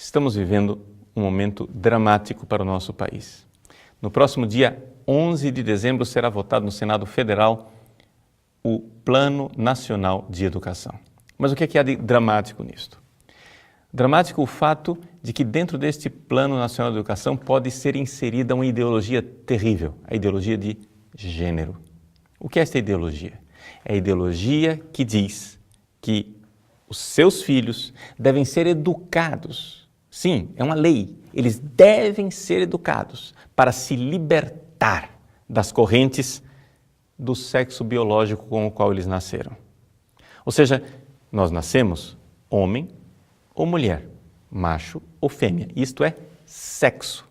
Estamos vivendo um momento dramático para o nosso país. No próximo dia 11 de dezembro será votado no Senado Federal o Plano Nacional de Educação. Mas o que é de dramático nisto? Dramático o fato de que dentro deste Plano Nacional de Educação pode ser inserida uma ideologia terrível, a ideologia de gênero. O que é esta ideologia? É a ideologia que diz que os seus filhos devem ser educados. Sim, é uma lei. Eles devem ser educados para se libertar das correntes do sexo biológico com o qual eles nasceram. Ou seja, nós nascemos homem ou mulher, macho ou fêmea. Isto é sexo.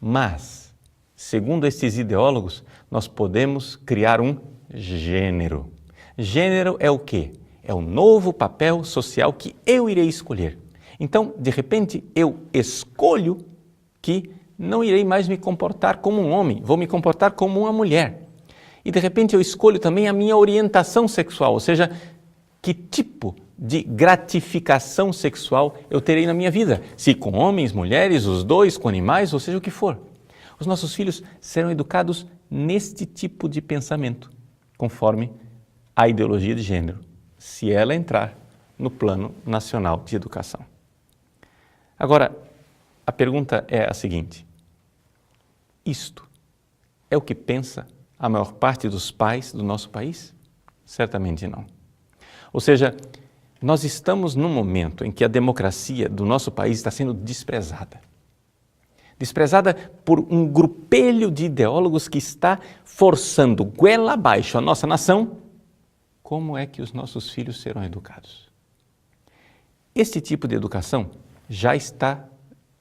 Mas, segundo estes ideólogos, nós podemos criar um gênero. Gênero é o quê? É o novo papel social que eu irei escolher. Então, de repente, eu escolho que não irei mais me comportar como um homem, vou me comportar como uma mulher. E, de repente, eu escolho também a minha orientação sexual, ou seja, que tipo de gratificação sexual eu terei na minha vida, se com homens, mulheres, os dois, com animais, ou seja, o que for. Os nossos filhos serão educados neste tipo de pensamento, conforme a ideologia de gênero, se ela entrar no Plano Nacional de Educação. Agora, a pergunta é a seguinte: isto é o que pensa a maior parte dos pais do nosso país? Certamente não. Ou seja, nós estamos num momento em que a democracia do nosso país está sendo desprezada. Desprezada por um grupelho de ideólogos que está forçando goela abaixo a nossa nação. Como é que os nossos filhos serão educados? Este tipo de educação já está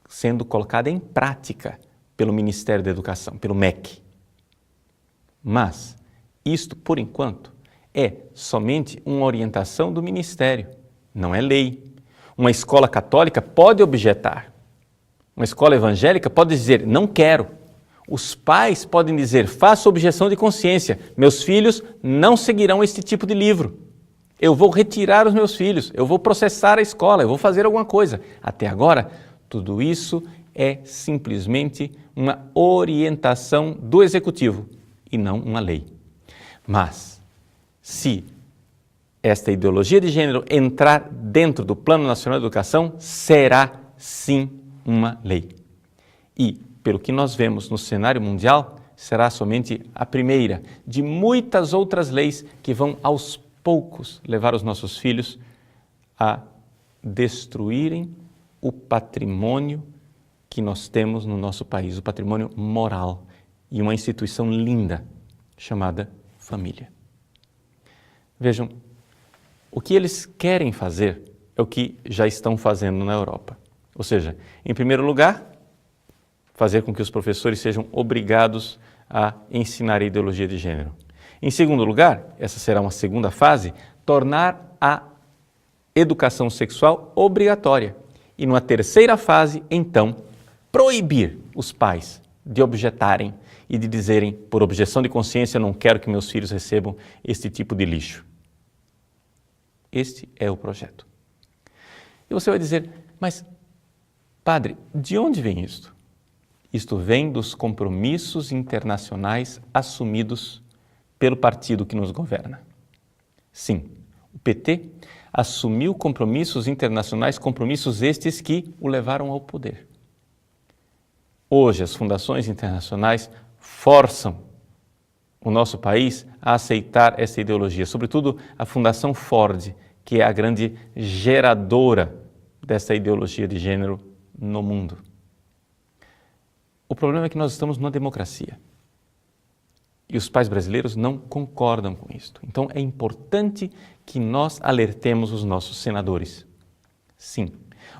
sendo colocada em prática pelo Ministério da Educação, pelo MEC. Mas isto, por enquanto, é somente uma orientação do Ministério, não é lei. Uma escola católica pode objetar. Uma escola evangélica pode dizer, não quero. Os pais podem dizer, faço objeção de consciência, meus filhos não seguirão este tipo de livro. Eu vou retirar os meus filhos, eu vou processar a escola, eu vou fazer alguma coisa. Até agora, tudo isso é simplesmente uma orientação do Executivo e não uma lei. Mas, se esta ideologia de gênero entrar dentro do Plano Nacional de Educação, será sim uma lei. E, pelo que nós vemos no cenário mundial, será somente a primeira de muitas outras leis que vão aos poucos levar os nossos filhos a destruírem o patrimônio que nós temos no nosso país, o patrimônio moral e uma instituição linda chamada família. Vejam, o que eles querem fazer é o que já estão fazendo na Europa. Ou seja, em primeiro lugar, fazer com que os professores sejam obrigados a ensinar a ideologia de gênero. Em segundo lugar, essa será uma segunda fase, tornar a educação sexual obrigatória. E numa terceira fase, então, proibir os pais de objetarem e de dizerem, por objeção de consciência, não quero que meus filhos recebam este tipo de lixo. Este é o projeto. E você vai dizer, mas, padre, de onde vem isto? Isto vem dos compromissos internacionais assumidos pelo partido que nos governa. Sim, o PT assumiu compromissos internacionais, compromissos estes que o levaram ao poder. Hoje, as fundações internacionais forçam o nosso país a aceitar essa ideologia, sobretudo a Fundação Ford, que é a grande geradora dessa ideologia de gênero no mundo. O problema é que nós estamos numa democracia. E os pais brasileiros não concordam com isto. Então, é importante que nós alertemos os nossos senadores. Sim,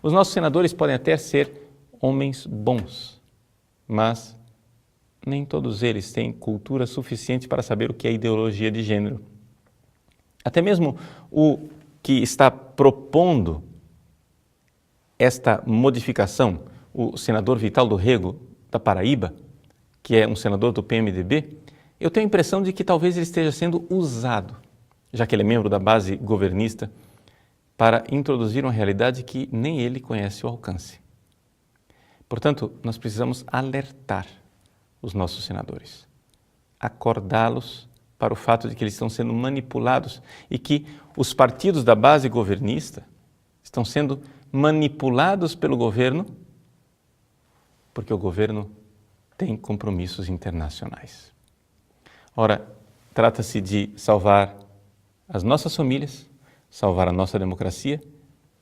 os nossos senadores podem até ser homens bons, mas nem todos eles têm cultura suficiente para saber o que é ideologia de gênero. Até mesmo o que está propondo esta modificação, o senador Vital do Rego, da Paraíba, que é um senador do PMDB, eu tenho a impressão de que talvez ele esteja sendo usado, já que ele é membro da base governista, para introduzir uma realidade que nem ele conhece o alcance. Portanto, nós precisamos alertar os nossos senadores, acordá-los para o fato de que eles estão sendo manipulados e que os partidos da base governista estão sendo manipulados pelo governo porque o governo tem compromissos internacionais. Ora, trata-se de salvar as nossas famílias, salvar a nossa democracia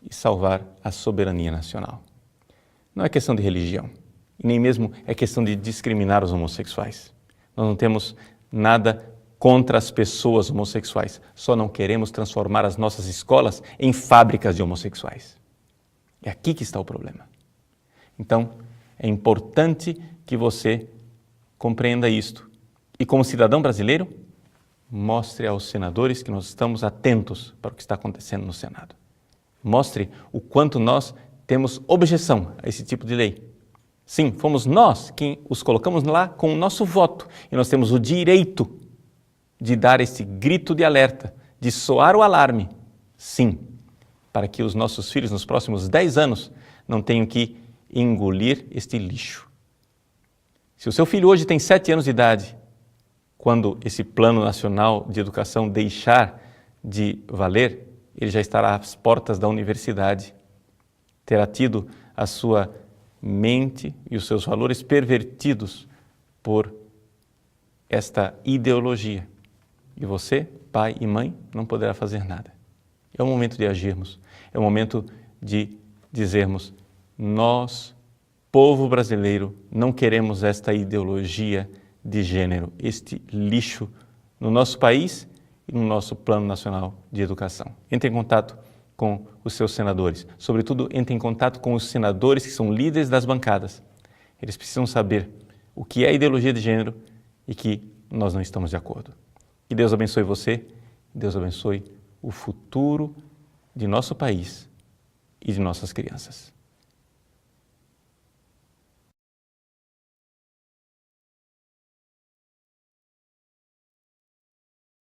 e salvar a soberania nacional. Não é questão de religião, e nem mesmo é questão de discriminar os homossexuais. Nós não temos nada contra as pessoas homossexuais, só não queremos transformar as nossas escolas em fábricas de homossexuais. É aqui que está o problema. Então, é importante que você compreenda isto e, como cidadão brasileiro, mostre aos senadores que nós estamos atentos para o que está acontecendo no Senado. Mostre o quanto nós temos objeção a esse tipo de lei. Sim, fomos nós quem os colocamos lá com o nosso voto e nós temos o direito de dar esse grito de alerta, de soar o alarme. Sim, para que os nossos filhos nos próximos 10 anos não tenham que engolir este lixo. Se o seu filho hoje tem 7 anos de idade, quando esse Plano Nacional de Educação deixar de valer, ele já estará às portas da universidade, terá tido a sua mente e os seus valores pervertidos por esta ideologia. E você, pai e mãe, não poderá fazer nada. É o momento de agirmos, é o momento de dizermos: nós, povo brasileiro, não queremos esta ideologia de gênero, este lixo no nosso país e no nosso Plano Nacional de Educação. Entre em contato com os seus senadores, sobretudo entre em contato com os senadores que são líderes das bancadas. Eles precisam saber o que é ideologia de gênero e que nós não estamos de acordo. Que Deus abençoe você, Deus abençoe o futuro de nosso país e de nossas crianças.